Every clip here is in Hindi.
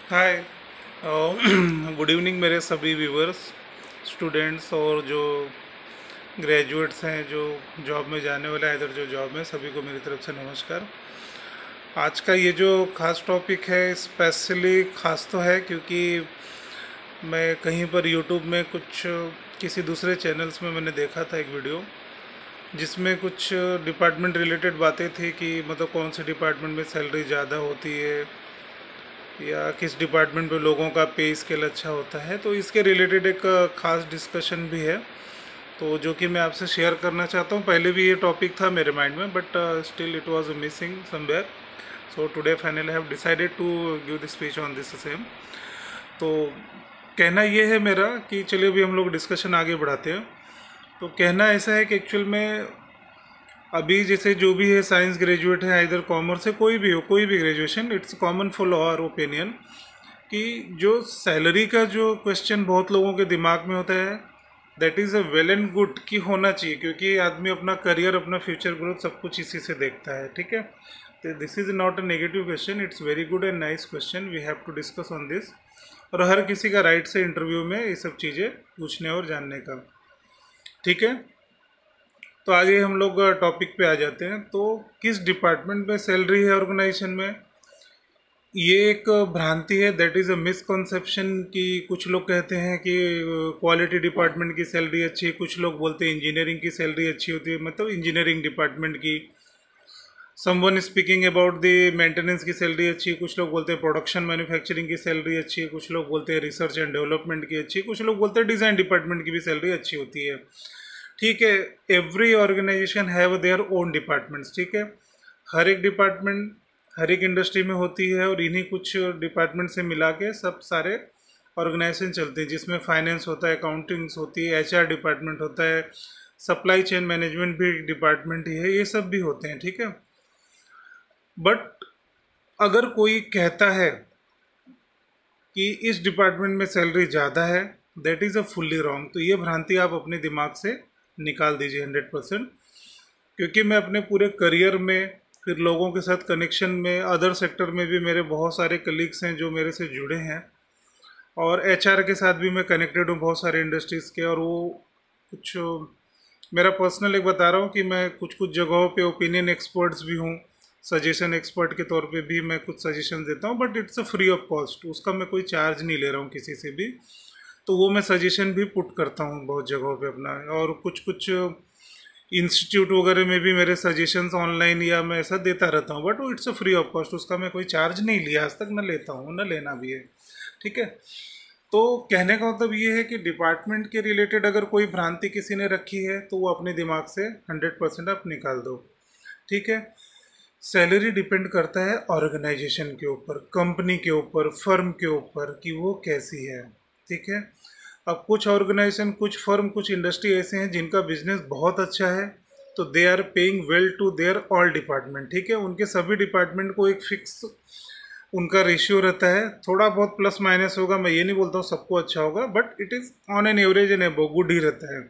हाय। गुड इवनिंग मेरे सभी व्यूवर्स, स्टूडेंट्स और जो ग्रेजुएट्स हैं जो जॉब में जाने वाले हैं, इधर जो जॉब में, सभी को मेरी तरफ से नमस्कार। आज का ये जो खास टॉपिक है स्पेशली खास तो है क्योंकि मैं कहीं पर यूट्यूब में कुछ किसी दूसरे चैनल्स में मैंने देखा था एक वीडियो जिसमें कुछ डिपार्टमेंट रिलेटेड बातें थी कि मतलब कौन से डिपार्टमेंट में सैलरी ज़्यादा होती है या किस डिपार्टमेंट पे लोगों का पे स्केल अच्छा होता है। तो इसके रिलेटेड एक खास डिस्कशन भी है, तो जो कि मैं आपसे शेयर करना चाहता हूँ। पहले भी ये टॉपिक था मेरे माइंड में, but still it was missing somewhere. So today finally have decided to give the speech on this same. तो कहना ये है मेरा कि चलिए अभी हम लोग डिस्कशन आगे बढ़ाते हैं। तो कहना ऐसा है कि एक्चुअल में अभी जैसे जो भी है साइंस ग्रेजुएट है, इधर कॉमर्स है, कोई भी हो, कोई भी graduation, it's common for our opinion कि जो सैलरी का जो क्वेश्चन बहुत लोगों के दिमाग में होता है, that is a well and good कि होना चाहिए, क्योंकि आदमी अपना करियर, अपना फ्यूचर ग्रोथ सब कुछ इसी से देखता है। ठीक है, तो this is not a negative question, it's very good and nice question, we have to discuss on this. और हर किसी का राइट से इंटरव्यू में ये सब चीज़ें पूछने और जानने का। ठीक है, तो आगे हम लोग टॉपिक पे आ जाते हैं। तो किस डिपार्टमेंट में सैलरी है ऑर्गेनाइजेशन में, ये एक भ्रांति है, दैट इज़ अ मिसकंसेप्शन कि कुछ लोग कहते हैं कि क्वालिटी डिपार्टमेंट की सैलरी अच्छी है, कुछ लोग बोलते हैं इंजीनियरिंग की सैलरी अच्छी होती है, मतलब इंजीनियरिंग डिपार्टमेंट की। Someone speaking about the maintenance की सैलरी अच्छी है, कुछ लोग बोलते हैं प्रोडक्शन मैन्युफैक्चरिंग की सैलरी अच्छी है, कुछ लोग बोलते हैं रिसर्च एंड डेवलपमेंट की अच्छी है, कुछ लोग बोलते हैं डिज़ाइन डिपार्टमेंट की भी सैलरी अच्छी होती है। ठीक है, every organisation have their own departments. ठीक है, हर एक डिपार्टमेंट हर एक इंडस्ट्री में होती है और इन्हीं कुछ डिपार्टमेंट से मिला के सब सारे ऑर्गेनाइजेशन चलते हैं, जिसमें फाइनेंस होता है, अकाउंटिंग्स होती है, एचआर डिपार्टमेंट होता है, सप्लाई चेन मैनेजमेंट भी एक डिपार्टमेंट ही है, ये सब भी होते हैं। ठीक है, बट अगर कोई कहता है कि इस डिपार्टमेंट में सैलरी ज़्यादा है, that is a fully wrong. तो ये भ्रांति आप अपने दिमाग से निकाल दीजिए 100%। क्योंकि मैं अपने पूरे करियर में, फिर लोगों के साथ कनेक्शन में, अदर सेक्टर में भी मेरे बहुत सारे कलीग्स हैं जो मेरे से जुड़े हैं, और एचआर के साथ भी मैं कनेक्टेड हूँ बहुत सारे इंडस्ट्रीज़ के। और वो कुछ मेरा पर्सनल एक बता रहा हूँ कि मैं कुछ कुछ जगहों पे ओपिनियन एक्सपर्ट्स भी हूँ, सजेशन एक्सपर्ट के तौर पे भी मैं कुछ सजेशन देता हूँ, but it's a free of cost, उसका मैं कोई चार्ज नहीं ले रहा हूँ किसी से भी। तो वो मैं सजेशन भी पुट करता हूँ बहुत जगहों पे अपना, और कुछ कुछ इंस्टीट्यूट वगैरह में भी मेरे सजेशंस ऑनलाइन या मैं ऐसा देता रहता हूँ, बट वो it's a free of cost, उसका मैं कोई चार्ज नहीं लिया आज तक, न लेता हूँ, न लेना भी है। ठीक है, तो कहने का मतलब ये है कि डिपार्टमेंट के रिलेटेड अगर कोई भ्रांति किसी ने रखी है तो वो अपने दिमाग से 100% आप निकाल दो। ठीक है, सैलरी डिपेंड करता है ऑर्गेनाइजेशन के ऊपर, कंपनी के ऊपर, फर्म के ऊपर कि वो कैसी है। ठीक है, अब कुछ ऑर्गेनाइजेशन, कुछ फर्म, कुछ इंडस्ट्री ऐसे हैं जिनका बिजनेस बहुत अच्छा है, तो they are paying well to their all department. ठीक है, उनके सभी डिपार्टमेंट को एक फिक्स उनका रेशियो रहता है, थोड़ा बहुत प्लस माइनस होगा, मैं ये नहीं बोलता हूँ सबको अच्छा होगा, but it is on an average an above good ही रहता है।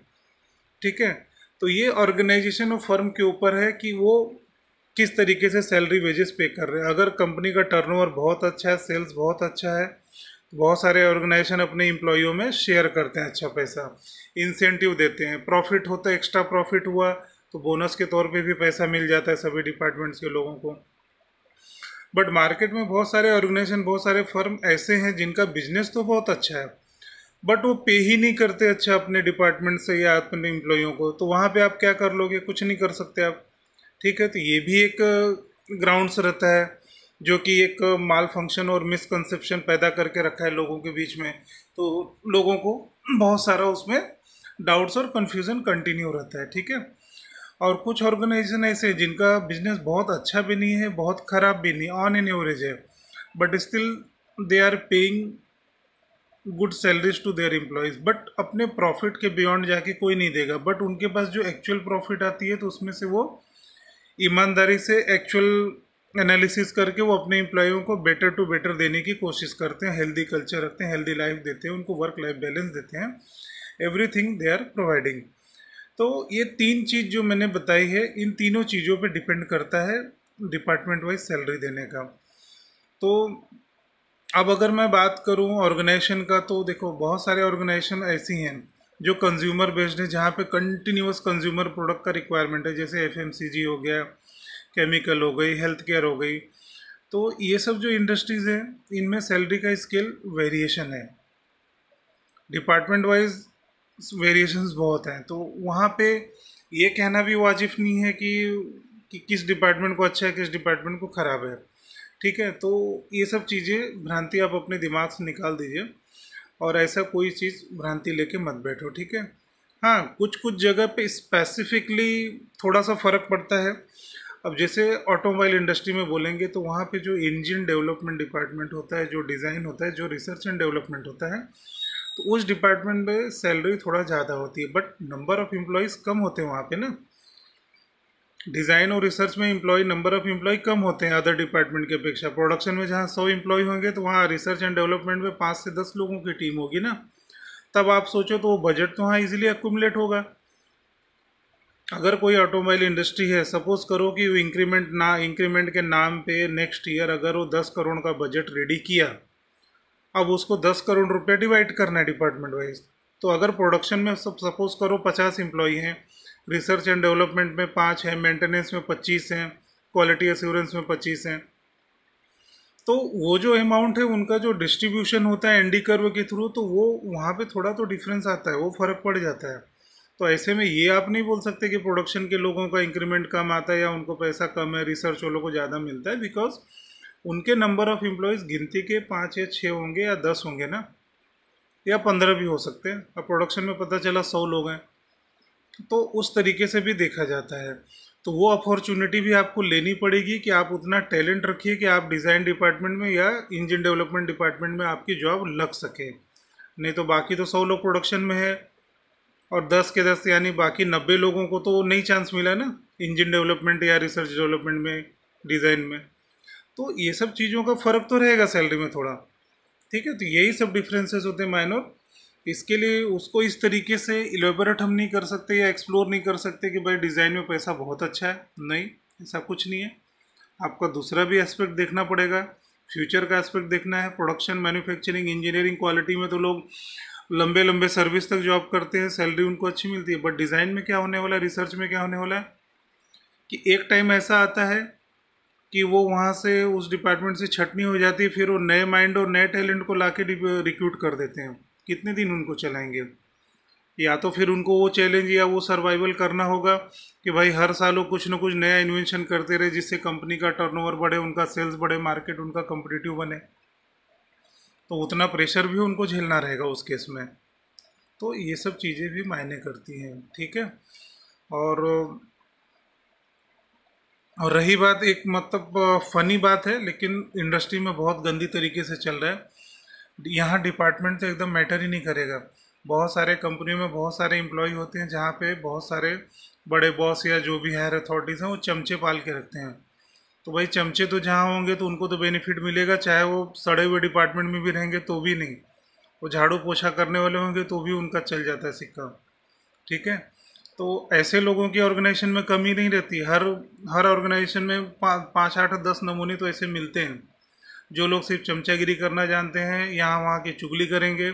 ठीक है, तो ये ऑर्गेनाइजेशन और फर्म के ऊपर है कि वो किस तरीके से सैलरी वेजेस पे कर रहे हैं। अगर कंपनी का टर्नओवर बहुत अच्छा है, सेल्स बहुत अच्छा है, तो बहुत सारे ऑर्गेनाइजेशन अपने एम्प्लॉयों में शेयर करते हैं अच्छा पैसा, इंसेंटिव देते हैं, प्रॉफिट होता है, एक्स्ट्रा प्रॉफिट हुआ तो बोनस के तौर पे भी पैसा मिल जाता है सभी डिपार्टमेंट्स के लोगों को। बट मार्केट में बहुत सारे ऑर्गेनाइजेशन, बहुत सारे फर्म ऐसे हैं जिनका बिजनेस तो बहुत अच्छा है, बट वो पे ही नहीं करते अच्छा अपने डिपार्टमेंट से या अपने एम्प्लॉयों को, तो वहाँ पे आप क्या कर लोगे, कुछ नहीं कर सकते आप। ठीक है, तो ये भी एक ग्राउंड्स रहता है जो कि एक माल फंक्शन और मिसकंसेप्शन पैदा करके रखा है लोगों के बीच में, तो लोगों को बहुत सारा उसमें डाउट्स और कन्फ्यूज़न कंटिन्यू रहता है। ठीक है, और कुछ ऑर्गेनाइजेशन ऐसे हैं जिनका बिजनेस बहुत अच्छा भी नहीं है, बहुत ख़राब भी नहीं, ऑन एन एवरेज है, but still they are paying good salaries to their employees, बट अपने प्रॉफिट के बियॉन्ड जाके कोई नहीं देगा, बट उनके पास जो एक्चुअल प्रॉफिट आती है तो उसमें से वो ईमानदारी से एक्चुअल एनालिसिस करके वो अपने एम्प्लॉयों को बेटर टू बेटर देने की कोशिश करते हैं, हेल्दी कल्चर रखते हैं, हेल्दी लाइफ देते हैं, उनको वर्क लाइफ बैलेंस देते हैं, एवरीथिंग दे आर प्रोवाइडिंग। तो ये तीन चीज़ जो मैंने बताई है, इन तीनों चीज़ों पे डिपेंड करता है डिपार्टमेंट वाइज सैलरी देने का। तो अब अगर मैं बात करूं ऑर्गेनाइजेशन का, तो देखो बहुत सारे ऑर्गेनाइजेशन ऐसी हैं जो कंज्यूमर बेस्ड है, जहाँ पे कंटिन्यूअस कंज्यूमर प्रोडक्ट का रिक्वायरमेंट है, जैसे एफएमसीजी हो गया, केमिकल हो गई, हेल्थ केयर हो गई। तो ये सब जो इंडस्ट्रीज़ हैं, इनमें सैलरी का स्केल वेरिएशन है, डिपार्टमेंट वाइज वेरिएशंस बहुत हैं। तो वहाँ पे ये कहना भी वाजिब नहीं है कि किस डिपार्टमेंट को अच्छा है, किस डिपार्टमेंट को ख़राब है। ठीक है, तो ये सब चीज़ें भ्रांति आप अपने दिमाग से निकाल दीजिए, और ऐसा कोई चीज़ भ्रांति लेके मत बैठो। ठीक है, हाँ, कुछ कुछ जगह पे स्पेसिफिकली थोड़ा सा फ़र्क पड़ता है। अब जैसे ऑटोमोबाइल इंडस्ट्री में बोलेंगे, तो वहाँ पे जो इंजन डेवलपमेंट डिपार्टमेंट होता है, जो डिज़ाइन होता है, जो रिसर्च एंड डेवलपमेंट होता है, तो उस डिपार्टमेंट में सैलरी थोड़ा ज़्यादा होती है, बट नंबर ऑफ़ एम्प्लॉयज़ कम होते हैं वहाँ पे ना। डिज़ाइन और रिसर्च में एम्प्लॉय, नंबर ऑफ़ एम्प्लॉय कम होते हैं अदर डिपार्टमेंट की अपेक्षा। प्रोडक्शन में जहाँ 100 एम्प्लॉय होंगे, तो वहाँ रिसर्च एंड डेवलपमेंट में 5 से 10 लोगों की टीम होगी ना। तब आप सोचो तो वो बजट तो वहाँ ईजिली एक्यूमुलेट होगा। अगर कोई ऑटोमोबाइल इंडस्ट्री है, सपोज करो कि वो इंक्रीमेंट के नाम पे नेक्स्ट ईयर अगर वो 10 करोड़ का बजट रेडी किया, अब उसको 10 करोड़ रुपये डिवाइड करना है डिपार्टमेंट वाइज। तो अगर प्रोडक्शन में सब सपोज करो 50 एम्प्लॉई हैं, रिसर्च एंड डेवलपमेंट में 5 हैं, मेंटेनेंस में 25 हैं, क्वालिटी एश्योरेंस में 25 हैं, तो वो जो अमाउंट है उनका जो डिस्ट्रीब्यूशन होता है एनडी कर्व के थ्रू, तो वो वहाँ पे थोड़ा तो डिफरेंस आता है, वो फ़र्क पड़ जाता है। तो ऐसे में ये आप नहीं बोल सकते कि प्रोडक्शन के लोगों का इंक्रीमेंट कम आता है या उनको पैसा कम है, रिसर्च वालों को ज़्यादा मिलता है, बिकॉज उनके नंबर ऑफ़ एम्प्लॉयज़ गिनती के 5 या 6 होंगे या 10 होंगे ना, या 15 भी हो सकते हैं। अब प्रोडक्शन में पता चला 100 लोग हैं, तो उस तरीके से भी देखा जाता है। तो वो अपॉर्चुनिटी भी आपको लेनी पड़ेगी कि आप उतना टैलेंट रखिए कि आप डिज़ाइन डिपार्टमेंट में या इंजन डेवलपमेंट डिपार्टमेंट में आपकी जॉब लग सके। नहीं तो बाकी तो 100 लोग प्रोडक्शन में है, और 10 के 10 यानी बाकी 90 लोगों को तो नहीं चांस मिला ना इंजन डेवलपमेंट या रिसर्च डेवलपमेंट में, डिज़ाइन में। तो ये सब चीज़ों का फ़र्क तो रहेगा सैलरी में थोड़ा। ठीक है, तो यही सब डिफरेंसेस होते हैं माइनर। इसके लिए उसको इस तरीके से इलेबोरेट हम नहीं कर सकते या एक्सप्लोर नहीं कर सकते कि भाई डिज़ाइन में पैसा बहुत अच्छा है, नहीं, ऐसा कुछ नहीं है। आपका दूसरा भी एस्पेक्ट देखना पड़ेगा, फ्यूचर का एस्पेक्ट देखना है। प्रोडक्शन, मैन्युफैक्चरिंग, इंजीनियरिंग, क्वालिटी में तो लोग लंबे लंबे सर्विस तक जॉब करते हैं, सैलरी उनको अच्छी मिलती है। बट डिज़ाइन में क्या होने वाला है, रिसर्च में क्या होने वाला है कि एक टाइम ऐसा आता है कि वो वहाँ से उस डिपार्टमेंट से छटनी हो जाती है, फिर वो नए माइंड और नए टैलेंट को लाके रिक्रूट कर देते हैं। कितने दिन उनको चलाएंगे? या तो फिर उनको वो चैलेंज या वो सर्वाइवल करना होगा कि भाई हर साल वो कुछ ना कुछ नया इन्वेंशन करते रहे, जिससे कंपनी का टर्नओवर बढ़े, उनका सेल्स बढ़े, मार्केट उनका कम्पिटिटिव बने। तो उतना प्रेशर भी उनको झेलना रहेगा उस केस में। तो ये सब चीज़ें भी मायने करती हैं। ठीक है, और रही बात एक मतलब फ़नी बात है, लेकिन इंडस्ट्री में बहुत गंदी तरीके से चल रहा है। यहाँ डिपार्टमेंट तो एकदम मैटर ही नहीं करेगा। बहुत सारे कंपनी में बहुत सारे एम्प्लॉय होते हैं, जहाँ पे बहुत सारे बड़े बॉस या जो भी हायर अथॉरिटीज़ हैं वो चमचे पाल के रखते हैं। तो भाई चमचे तो जहाँ होंगे तो उनको तो बेनिफिट मिलेगा, चाहे वो सड़े हुए डिपार्टमेंट में भी रहेंगे तो भी नहीं। वो झाड़ू पोछा करने वाले होंगे तो भी उनका चल जाता है सिक्का। ठीक है, तो ऐसे लोगों की ऑर्गेनाइजेशन में कमी नहीं रहती। हर ऑर्गेनाइजेशन में 5, 8, 10 नमूने तो ऐसे मिलते हैं, जो लोग सिर्फ चमचागिरी करना जानते हैं, यहाँ वहाँ की चुगली करेंगे,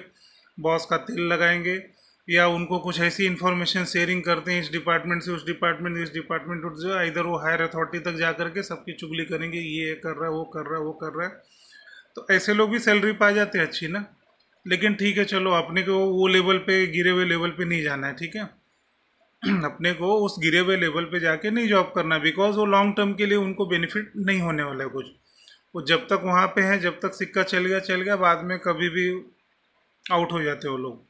बॉस का तेल लगाएंगे, या उनको कुछ ऐसी इन्फॉर्मेशन शेयरिंग करते हैं इस डिपार्टमेंट से उस डिपार्टमेंट, इस डिपार्टमेंट से इधर, वो हायर अथॉरिटी तक जा करके सबकी चुगली करेंगे, ये कर रहा है, वो कर रहा है, वो कर रहा है। तो ऐसे लोग भी सैलरी पा जाते हैं अच्छी ना। लेकिन ठीक है, चलो अपने को वो लेवल पे, गिरे हुए लेवल पे नहीं जाना है। ठीक है, अपने को उस गिरे हुए लेवल पे जाके नहीं जॉब करना, बिकॉज वो लॉन्ग टर्म के लिए उनको बेनिफिट नहीं होने वाला है कुछ। वो जब तक वहाँ पे हैं, जब तक सिक्का चल गया, बाद में कभी भी आउट हो जाते हो लोग।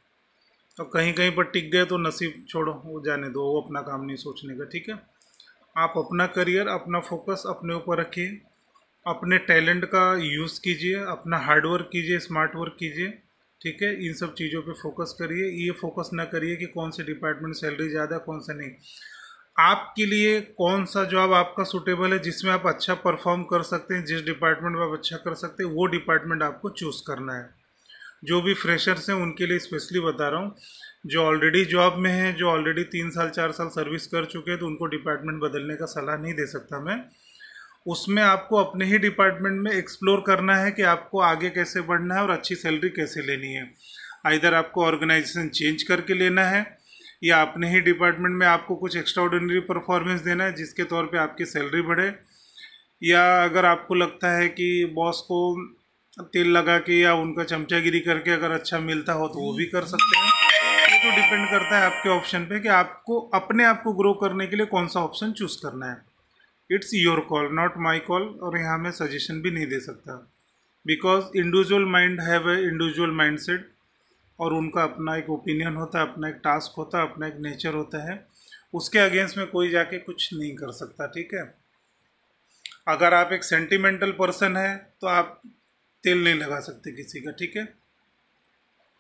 तो कहीं कहीं पर टिक गए तो नसीब छोड़ो, वो जाने दो, वो अपना काम नहीं सोचने का। ठीक है, आप अपना करियर, अपना फोकस अपने ऊपर रखिए, अपने टैलेंट का यूज़ कीजिए, अपना हार्डवर्क कीजिए, स्मार्ट वर्क कीजिए। ठीक है, इन सब चीज़ों पे फोकस करिए। ये फोकस ना करिए कि कौन से डिपार्टमेंट सैलरी ज़्यादा, कौन सा नहीं। आपके लिए कौन सा जॉब आपका सूटेबल है, जिसमें आप अच्छा परफॉर्म कर सकते हैं, जिस डिपार्टमेंट में आप अच्छा कर सकते हैं, वो डिपार्टमेंट आपको चूज़ करना है। जो भी फ्रेशर्स हैं उनके लिए स्पेशली बता रहा हूँ, जो ऑलरेडी जॉब में हैं, जो ऑलरेडी 3 साल 4 साल सर्विस कर चुके हैं, तो उनको डिपार्टमेंट बदलने का सलाह नहीं दे सकता मैं। उसमें आपको अपने ही डिपार्टमेंट में एक्सप्लोर करना है कि आपको आगे कैसे बढ़ना है और अच्छी सैलरी कैसे लेनी है। आइदर आपको ऑर्गेनाइजेशन चेंज करके लेना है या अपने ही डिपार्टमेंट में आपको कुछ एक्स्ट्रा ऑर्डिनरी परफॉर्मेंस देना है जिसके तौर पे आपकी सैलरी बढ़े, या अगर आपको लगता है कि बॉस को तेल लगा के या उनका चमचागिरी करके अगर अच्छा मिलता हो तो वो भी कर सकते हैं। ये तो डिपेंड करता है आपके ऑप्शन पे कि आपको अपने आप को ग्रो करने के लिए कौन सा ऑप्शन चूज करना है। It's your call, not my call. और यहाँ मैं सजेशन भी नहीं दे सकता because individual mind have a individual mind set, और उनका अपना एक ओपिनियन होता है, अपना एक टास्क होता है, अपना एक नेचर होता है। उसके अगेंस्ट में कोई जाके कुछ नहीं कर सकता, ठीक है। अगर आप एक सेंटिमेंटल पर्सन है तो आप तेल नहीं लगा सकते किसी का, ठीक है।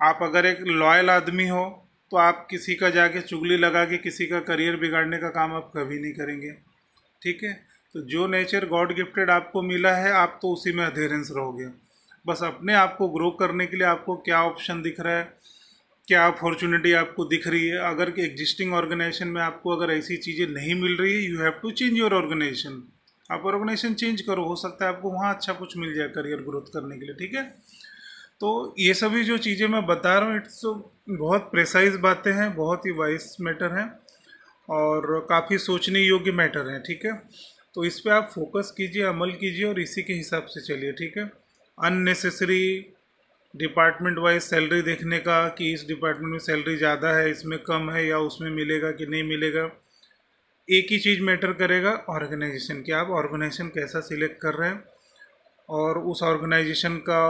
आप अगर एक लॉयल आदमी हो तो आप किसी का जाके चुगली लगा के किसी का करियर बिगाड़ने का काम आप कभी नहीं करेंगे, ठीक है। तो जो नेचर गॉड गिफ्टेड आपको मिला है आप तो उसी में अधेरेंस रहोगे। बस अपने आप को ग्रो करने के लिए आपको क्या ऑप्शन दिख रहा है, क्या अपॉर्चुनिटी आपको दिख रही है। अगर एग्जिस्टिंग ऑर्गेनाइजेशन में आपको अगर ऐसी चीज़ें नहीं मिल रही है, you have to change your organisation. आप ऑर्गेनाइजेशन चेंज करो, हो सकता है आपको वहाँ अच्छा कुछ मिल जाए करियर ग्रोथ करने के लिए, ठीक है। तो ये सभी जो चीज़ें मैं बता रहा हूँ इट्स बहुत प्रेसाइज बातें हैं, बहुत ही वाइस मैटर हैं और काफ़ी सोचने योग्य मैटर हैं, ठीक है। तो इस पर आप फोकस कीजिए, अमल कीजिए और इसी के हिसाब से चलिए, ठीक है। अननेसेसरी डिपार्टमेंट वाइज सैलरी देखने का कि इस डिपार्टमेंट में सैलरी ज़्यादा है, इसमें कम है, या उसमें मिलेगा कि नहीं मिलेगा, एक ही चीज़ मैटर करेगा, ऑर्गेनाइजेशन। कि आप ऑर्गेनाइजेशन कैसा सिलेक्ट कर रहे हैं और उस ऑर्गेनाइजेशन का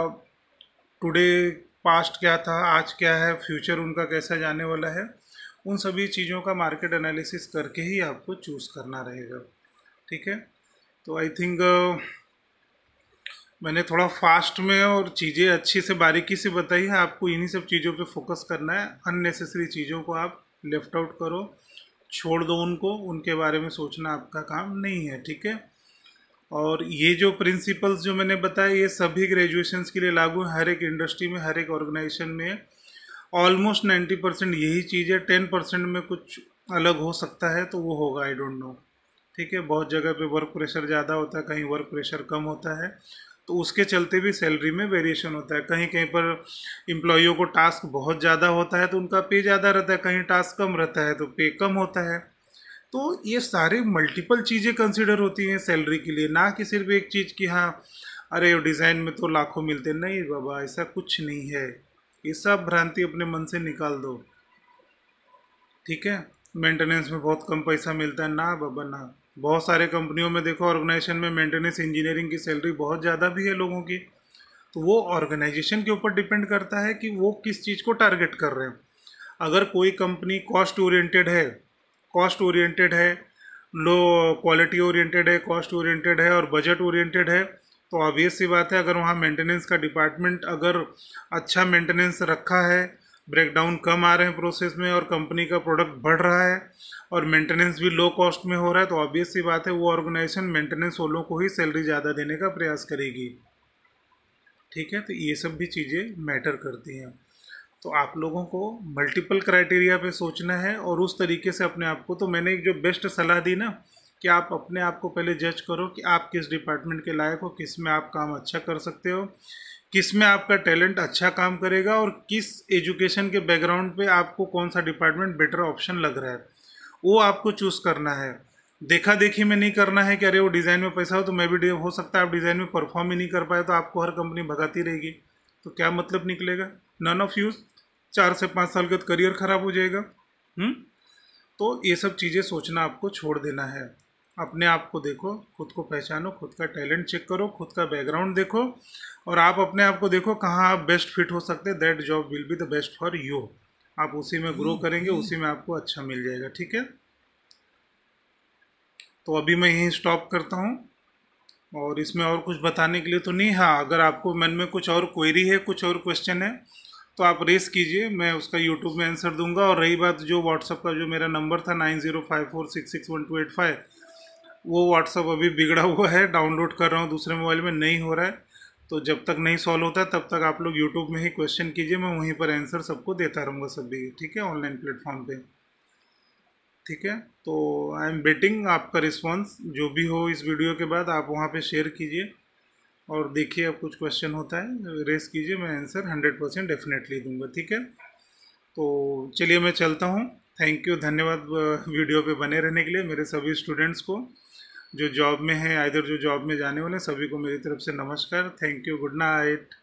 टुडे पास्ट क्या था, आज क्या है, फ्यूचर उनका कैसा जाने वाला है। उन सभी चीज़ों का मार्केट एनालिसिस करके ही आपको चूज़ करना रहेगा, ठीक है। तो आई थिंक मैंने थोड़ा फास्ट में और चीज़ें अच्छी से बारीकी से बताई है। आपको इन्हीं सब चीज़ों पे फोकस करना है। अननेसेसरी चीज़ों को आप लेफ्ट आउट करो, छोड़ दो उनको, उनके बारे में सोचना आपका काम नहीं है, ठीक है। और ये जो प्रिंसिपल्स जो मैंने बताए ये सभी ग्रेजुएशंस के लिए लागू है, हर एक इंडस्ट्री में, हर एक ऑर्गेनाइजेशन में ऑलमोस्ट 90% यही चीज़ है। 10% में कुछ अलग हो सकता है तो वो होगा, आई डोंट नो, ठीक है। बहुत जगह पे वर्क प्रेशर ज़्यादा होता है, कहीं वर्क प्रेशर कम होता है, तो उसके चलते भी सैलरी में वेरिएशन होता है। कहीं कहीं पर एम्प्लॉइयों को टास्क बहुत ज़्यादा होता है तो उनका पे ज़्यादा रहता है, कहीं टास्क कम रहता है तो पे कम होता है। तो ये सारे मल्टीपल चीज़ें कंसिडर होती हैं सैलरी के लिए, ना कि सिर्फ एक चीज़ कि हाँ अरे डिज़ाइन में तो लाखों मिलते हैं। नहीं बाबा, ऐसा कुछ नहीं है। ये सब भ्रांति अपने मन से निकाल दो, ठीक है। मेंटेनेंस में बहुत कम पैसा मिलता है, ना बाबा ना। बहुत सारे कंपनियों में देखो, ऑर्गेनाइजेशन में मेंटेनेंस इंजीनियरिंग की सैलरी बहुत ज़्यादा भी है लोगों की। तो वो ऑर्गेनाइजेशन के ऊपर डिपेंड करता है कि वो किस चीज़ को टारगेट कर रहे हैं। अगर कोई कंपनी कॉस्ट ओरिएंटेड है, लो क्वालिटी ओरिएंटेड है, कॉस्ट ओरिएंटेड है और बजट ओरिएंटेड है, तो ऑब्वियस सी बात है अगर वहाँ मेंटेनेंस का डिपार्टमेंट अगर अच्छा मेंटेनेंस रखा है, ब्रेकडाउन कम आ रहे हैं प्रोसेस में और कंपनी का प्रोडक्ट बढ़ रहा है और मेंटेनेंस भी लो कॉस्ट में हो रहा है, तो ऑब्वियस सी बात है वो ऑर्गेनाइजेशन मेंटेनेंस वालों को ही सैलरी ज़्यादा देने का प्रयास करेगी, ठीक है। तो ये सब भी चीज़ें मैटर करती हैं। तो आप लोगों को मल्टीपल क्राइटेरिया पे सोचना है और उस तरीके से अपने आप को, तो मैंने एक जो बेस्ट सलाह दी ना कि आप अपने आप को पहले जज करो कि आप किस डिपार्टमेंट के लायक हो, किस में आप काम अच्छा कर सकते हो, किस में आपका टैलेंट अच्छा काम करेगा और किस एजुकेशन के बैकग्राउंड पे आपको कौन सा डिपार्टमेंट बेटर ऑप्शन लग रहा है, वो आपको चूज़ करना है। देखा देखी में नहीं करना है कि अरे वो डिज़ाइन में पैसा हो तो मैं भी, हो सकता है आप डिज़ाइन में परफॉर्म ही नहीं कर पाए तो आपको हर कंपनी भगाती रहेगी, तो क्या मतलब निकलेगा, नन ऑफ यूज़। 4 से 5 साल का करियर ख़राब हो जाएगा। तो ये सब चीज़ें सोचना आपको छोड़ देना है। अपने आप को देखो, खुद को पहचानो, खुद का टैलेंट चेक करो, खुद का बैकग्राउंड देखो और आप अपने आप को देखो कहाँ आप बेस्ट फिट हो सकते हैं। That job will be the best for you. आप उसी में ग्रो करेंगे, उसी में आपको अच्छा मिल जाएगा, ठीक है। तो अभी मैं यहीं स्टॉप करता हूँ और इसमें और कुछ बताने के लिए तो नहीं। हाँ, अगर आपको मन में कुछ और क्वेरी है, कुछ और क्वेश्चन है तो आप रेस कीजिए, मैं उसका यूट्यूब में आंसर दूंगा। और रही बात जो व्हाट्सअप का जो मेरा नंबर था 9054661285, वो व्हाट्सअप अभी बिगड़ा हुआ है, डाउनलोड कर रहा हूँ दूसरे मोबाइल में, नहीं हो रहा है। तो जब तक नहीं सॉल्व होता तब तक आप लोग यूट्यूब में ही क्वेश्चन कीजिए, मैं वहीं पर आंसर सबको देता रहूँगा सभी, ठीक है, ऑनलाइन प्लेटफॉर्म पे। ठीक है। तो आई एम वेटिंग आपका रिस्पांस, जो भी हो इस वीडियो के बाद आप वहाँ पे शेयर कीजिए और देखिए अब कुछ क्वेश्चन होता है रेस कीजिए, मैं आंसर 100% डेफिनेटली दूंगा, ठीक है। तो चलिए मैं चलता हूँ। थैंक यू, धन्यवाद वीडियो पे बने रहने के लिए। मेरे सभी स्टूडेंट्स को जो जॉब में है, आइदर जो जॉब में जाने वाले, सभी को मेरी तरफ से नमस्कार। Thank you, good night.